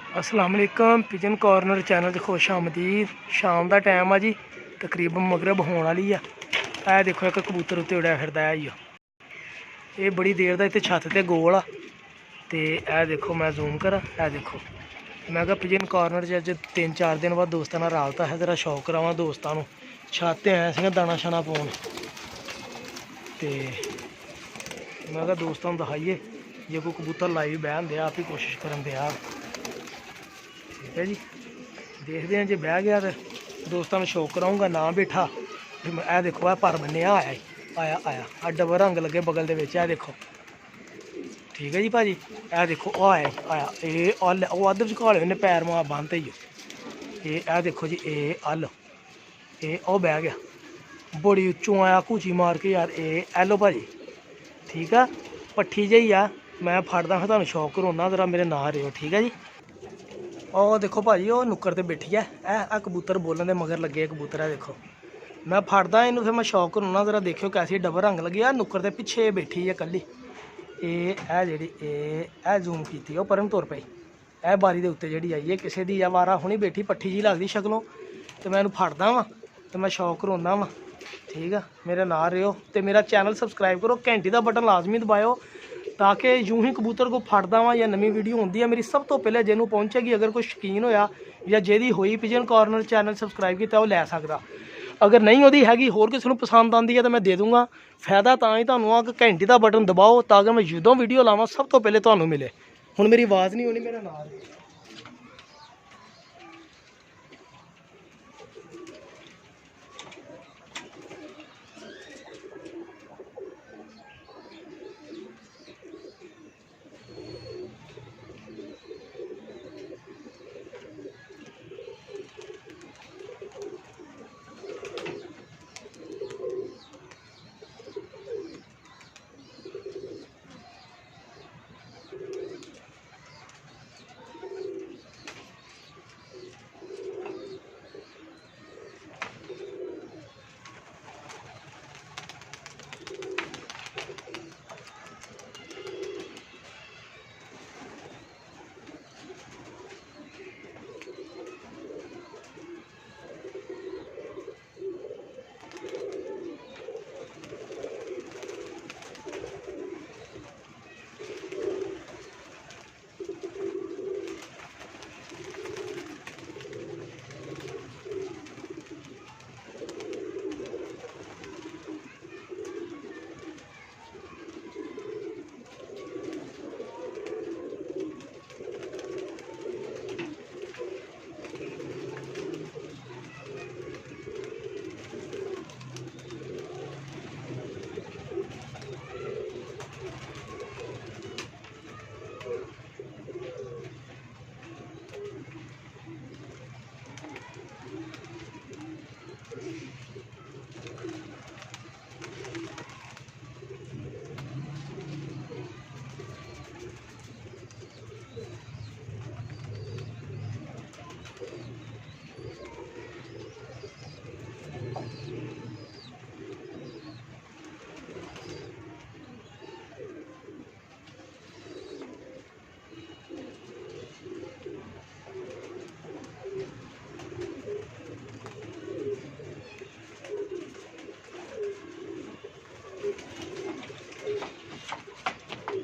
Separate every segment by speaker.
Speaker 1: अस्सलाम वालेकुम pigeon corner channel च खुश आमदीद। शाम का टाइम आ जी, तकरीबन मगरब होने वाली है। यह देखो एक कबूतर उत्ते उड़िया फिरदा है जी। ये बड़ी देर का इतने छत ते गोल आ। तो यह देखो मैं जूम करा, यह देखो मैं क्या पिजन कॉर्नर च अज 3-4 दिन बाद दोस्तों नाल राबता है। तेरा शौक करावां दोस्तों नूं। छत ते आया सीगा दाना शाना पाउण, ते मैं क्या दोस्तों नूं दिखाइए जे कोई कबूतर लाइव बहन दिया, आप ही कोशिश करन दिया। ठीक है जी, देखते हैं जे बह गया तो दोस्तों में शौक कराऊँगा। ना बैठा ए देखो है पर बन्ने आया आया आया आ डबल रंग लगे बगल दे विच, ए देखो। ठीक है जी भाजी, ए देखो आया आया ये अल वो अद्ध झकाले ने पैर मार बंद ही ये ए देखो जी। ये अल ये ओ बह गया बड़ी उच्चों आया कूची मार के यार। ये एलो भाजी ठीक है, पट्ठी जी आ। मैं फड़दा फिर तुहानूं शौक करोना, जरा मेरे नाल रहो। ठीक है जी। और देखो भाजी वो नुक्कर ते बैठी है, ए कबूतर बोलन दे मगर लगे कबूतर है। देखो मैं फड़दा इनू, फिर मैं शौक करोना। जरा देखियो कैसी डबल रंग लगी आ नुक्कर दे पिछे बैठी है कली। ये जी ए जूम की परम तुर पई। ए बारी के उत्ते जी आई है किसी की वारा हुणी बैठी, पट्ठी जी लगती शक्लों। तो मैं इनू फड़दा वा तो मैं शौक करोना वा। ठीक है, मेरे नाल रहो तो मेरा चैनल सबसक्राइब करो, घंटी का बटन लाजमी दबाओ, ताकि यूं ही कबूतर को फड़दा वा या नवी वीडियो होंगी है मेरी सब तो पहले जिन्होंने पहुँचेगी। अगर कोई शौकीन होया या जिहदी होई पिजन कॉर्नर चैनल सबसक्राइब किया वो लै सकदा। अगर नहीं होती हैगी, होर किसी को पसंद आती है तो मैं दे दूँगा। फायदा तो ही तुहानूं आ कि घंटी का बटन दबाओ, ताकि मैं जो वीडियो लावां सब तो पहले तुहानूं मिले। हुण मेरी आवाज़ नहीं होनी, मेरा नाल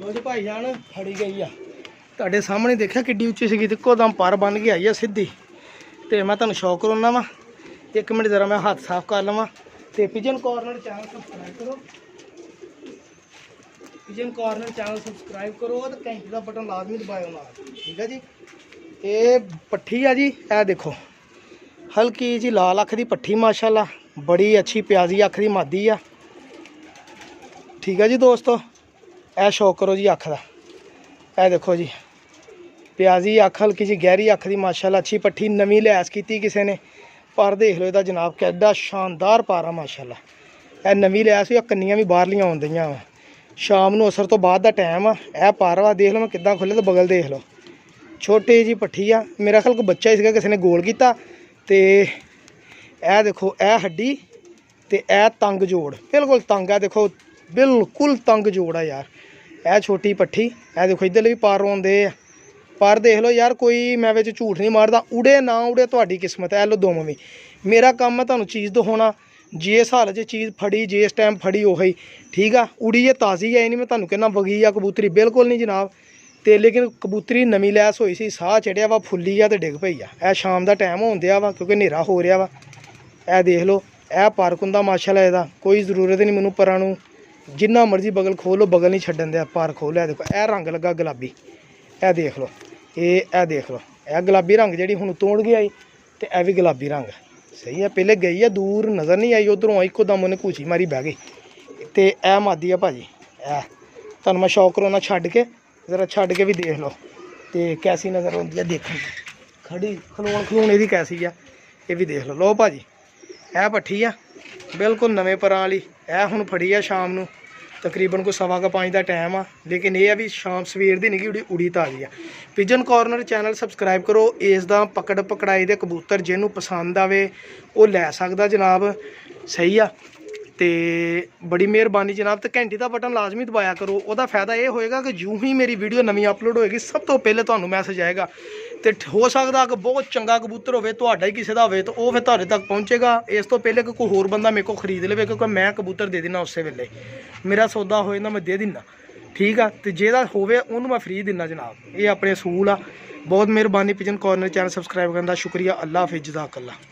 Speaker 1: जी भाई जान फड़ी गई आ। तुहाडे सामने देखा किड्डी उच्ची सी, इक्को दम पर बन के आई है सीधी। तो मैं तुहानूं शौक करोना वा, एक मिनट जरा मैं हाथ साफ कर लवां। तो पिजन कॉर्नर चैनल सबसक्राइब करो, पिजन कॉर्नर चैनल सबसक्राइब करो, तो घंटी का बटन लाजमी दबाओ ना। ठीक है जी। ये पट्ठी है जी, ए देखो हल्की जी लाल अख की पट्ठी, माशाल्लाह बड़ी अच्छी प्याजी अख की मादी आ। ठीक है जी दोस्तों, ए शौक करो जी अख का। ए देखो जी प्याजी अख, हल्की जी गहरी अख की माशाल्लाह अच्छी पट्ठी, नवीं लैस की किसी ने। पर देख लो इहदा जनाब कैडा शानदार पारा माशाल्लाह। ए नवीं लैस हुई, कन्नियां भी बाहरलियां आउंदियां वा। शाम नूं असर तो बाद दा टाइम आ। ए पार वा देख लो मैं किद्दां खुले, तो बगल देख लो छोटी जी पट्ठी आ। मेरा ख्याल को बच्चा ही सीगा, किसी ने गोल किया। तो ए देखो ए हड्डी ते ए तंग जोड़, बिल्कुल तंग है। देखो बिल्कुल तंग जोड़ है यार। ए छोटी पट्ठी, ए देखो इधर भी पार आउंदे, ਪਰ ਦੇਖ ਲਓ ਯਾਰ, ਕੋਈ ਮੈਂ ਵਿੱਚ ਝੂਠ ਨਹੀਂ ਮਾਰਦਾ, ਉੜੇ ਨਾ ਉੜੇ ਤੁਹਾਡੀ ਕਿਸਮਤ ਹੈ। ਲੋ ਦੋਵੇਂ ਵੀ ਮੇਰਾ ਕੰਮ ਹੈ ਤੁਹਾਨੂੰ ਚੀਜ਼ ਦਿਖਾਉਣਾ। ਜਿਸ ਹਾਲਤ 'ਚ ਚੀਜ਼ ਫੜੀ, ਜਿਸ ਟਾਈਮ ਫੜੀ ਉਹੀ ਠੀਕ ਆ। ਉੜੀ ਇਹ ਤਾਜ਼ੀ ਹੈ, ਨਹੀਂ ਮੈਂ ਤੁਹਾਨੂੰ ਕਹਿੰਦਾ ਵਗੀ ਆ ਕਬੂਤਰੀ, ਬਿਲਕੁਲ ਨਹੀਂ ਜਨਾਬ। ਤੇ ਲੇਕਿਨ ਕਬੂਤਰੀ ਨਵੀਂ ਲੈਸ ਹੋਈ ਸੀ, ਸਾਹ ਚੜਿਆ ਵਾ, ਫੁੱਲੀ ਆ ਤੇ ਡਿੱਗ ਪਈ ਆ। ਇਹ ਸ਼ਾਮ ਦਾ ਟਾਈਮ ਹੋਣ ਦਿਆ ਵਾ ਕਿਉਂਕਿ ਹਨੇਰਾ ਹੋ ਰਿਹਾ ਵਾ। ਇਹ ਦੇਖ ਲਓ, ਇਹ ਪਰ ਹੁੰਦਾ ਮਾਸ਼ਾਅੱਲਾ, ਇਹਦਾ ਕੋਈ ਜ਼ਰੂਰਤ ਨਹੀਂ ਮੈਨੂੰ ਪਰਾਂ ਨੂੰ, ਜਿੰਨਾ ਮਰਜ਼ੀ ਬਗਲ ਖੋਲ ਲਓ, ਬਗਲ ਨਹੀਂ ਛੱਡਣ ਦਿਆ। ਪਰ ਖੋਲਿਆ ਦੇਖੋ, ਇਹ ਰੰਗ ਲੱਗਾ ਗੁਲਾਬੀ, ਇਹ ਦੇਖ ਲਓ, ਇਹ ਦੇਖ ਲਓ, ਇਹ ਗੁਲਾਬੀ ਰੰਗ ਜਿਹੜੀ ਹੁਣ ਤੋੜ ਗਿਆ ਈ, ਤੇ ਇਹ ਵੀ ਗੁਲਾਬੀ ਰੰਗ ਸਹੀ ਆ। ਪਹਿਲੇ ਗਈ ਆ ਦੂਰ, ਨਜ਼ਰ ਨਹੀਂ ਆਈ, ਉਧਰੋਂ ਇੱਕੋ ਦਮ ਉਹਨੇ ਘੂਚੀ ਮਾਰੀ ਬਹਿ ਗਈ। ਤੇ ਇਹ ਮਾਦੀ ਆ ਭਾਜੀ, ਇਹ ਤੁਹਾਨੂੰ ਮੈਂ ਸ਼ੌਕ ਕਰਾਉਣਾ, ਛੱਡ ਕੇ ਜ਼ਰਾ ਛੱਡ ਕੇ ਵੀ ਦੇਖ ਲਓ ਤੇ ਕੈਸੀ ਨਜ਼ਰ ਆਉਂਦੀ ਆ ਦੇਖਣ, ਖੜੀ ਖਲੋਣ ਇਹਦੀ ਕੈਸੀ ਆ, ਇਹ ਵੀ ਦੇਖ ਲਓ। ਲਓ ਭਾਜੀ, ਇਹ ਪੱਠੀ ਆ ਬਿਲਕੁਲ ਨਵੇਂ ਪਰਾਂ ਵਾਲੀ। ਇਹ ਹੁਣ ਫੜੀ ਆ ਸ਼ਾਮ ਨੂੰ, ਤਕਰੀਬਨ ਕੋਈ 4:15 ਦਾ ਟਾਈਮ ਆ। ਲੇਕਿਨ ਇਹ ਆ ਵੀ ਸ਼ਾਮ ਸਵੇਰ ਦੀ ਨਹੀਂ ਉੜੀ ਤਾਜ਼ੀ ਆ। ਪਿਜਨ ਕਾਰਨਰ ਚੈਨਲ ਸਬਸਕ੍ਰਾਈਬ ਕਰੋ। ਇਸ ਦਾ ਪਕੜ ਪਕੜਾਈ ਦੇ ਕਬੂਤਰ ਜਿਹਨੂੰ ਪਸੰਦ ਆਵੇ ਉਹ ਲੈ ਸਕਦਾ ਜਨਾਬ, ਸਹੀ ਆ। ਤੇ ਬੜੀ ਮਿਹਰਬਾਨੀ ਜਨਾਬ। ਤੇ ਘੰਟੀ ਦਾ ਬਟਨ ਲਾਜ਼ਮੀ ਦਬਾਇਆ ਕਰੋ। ਉਹਦਾ ਫਾਇਦਾ ਇਹ ਹੋਏਗਾ ਕਿ ਜਿਉਂ ਹੀ ਮੇਰੀ ਵੀਡੀਓ ਨਵੀਂ ਅਪਲੋਡ ਹੋਏਗੀ, ਸਭ ਤੋਂ ਪਹਿਲੇ ਤੁਹਾਨੂੰ ਮੈਸੇਜ ਆਏਗਾ। ਤੇ ਹੋ ਸਕਦਾ ਕਿ ਬਹੁਤ ਚੰਗਾ ਕਬੂਤਰ ਹੋਵੇ, ਤੁਹਾਡਾ ਹੀ ਕਿਸੇ ਦਾ ਹੋਵੇ, ਤਾਂ ਉਹ ਫਿਰ ਤੁਹਾਡੇ ਤੱਕ ਪਹੁੰਚੇਗਾ ਇਸ ਤੋਂ ਪਹਿਲੇ ਕਿ ਕੋਈ ਹੋਰ ਬੰਦਾ ਮੇਰੇ ਕੋਲ ਖਰੀਦ ਲਵੇ, ਕਿਉਂਕਿ ਮੈਂ ਕਬੂਤਰ ਦੇ ਦੇਣਾ ਉਸੇ ਵੇਲੇ, ਮੇਰਾ ਸੌਦਾ ਹੋਏ ਨਾ ਮੈਂ ਦੇ ਦਿੰਦਾ, ਠੀਕ ਆ। ਤੇ ਜਿਹਦਾ ਹੋਵੇ ਉਹਨੂੰ ਮੈਂ ਫ੍ਰੀ ਦਿੰਦਾ ਜਨਾਬ, ਇਹ ਆਪਣੇ ਅਸੂਲ ਆ। ਬਹੁਤ ਮਿਹਰਬਾਨੀ। ਪਿਜਨ ਕਾਰਨਰ ਚੈਨਲ ਸਬਸਕ੍ਰਾਈਬ ਕਰਨ ਦਾ ਸ਼ੁਕਰੀਆ। ਅੱਲਾ ਹਾਫਿਜ਼, ਜਜ਼ਾਕ ਅੱਲਾ।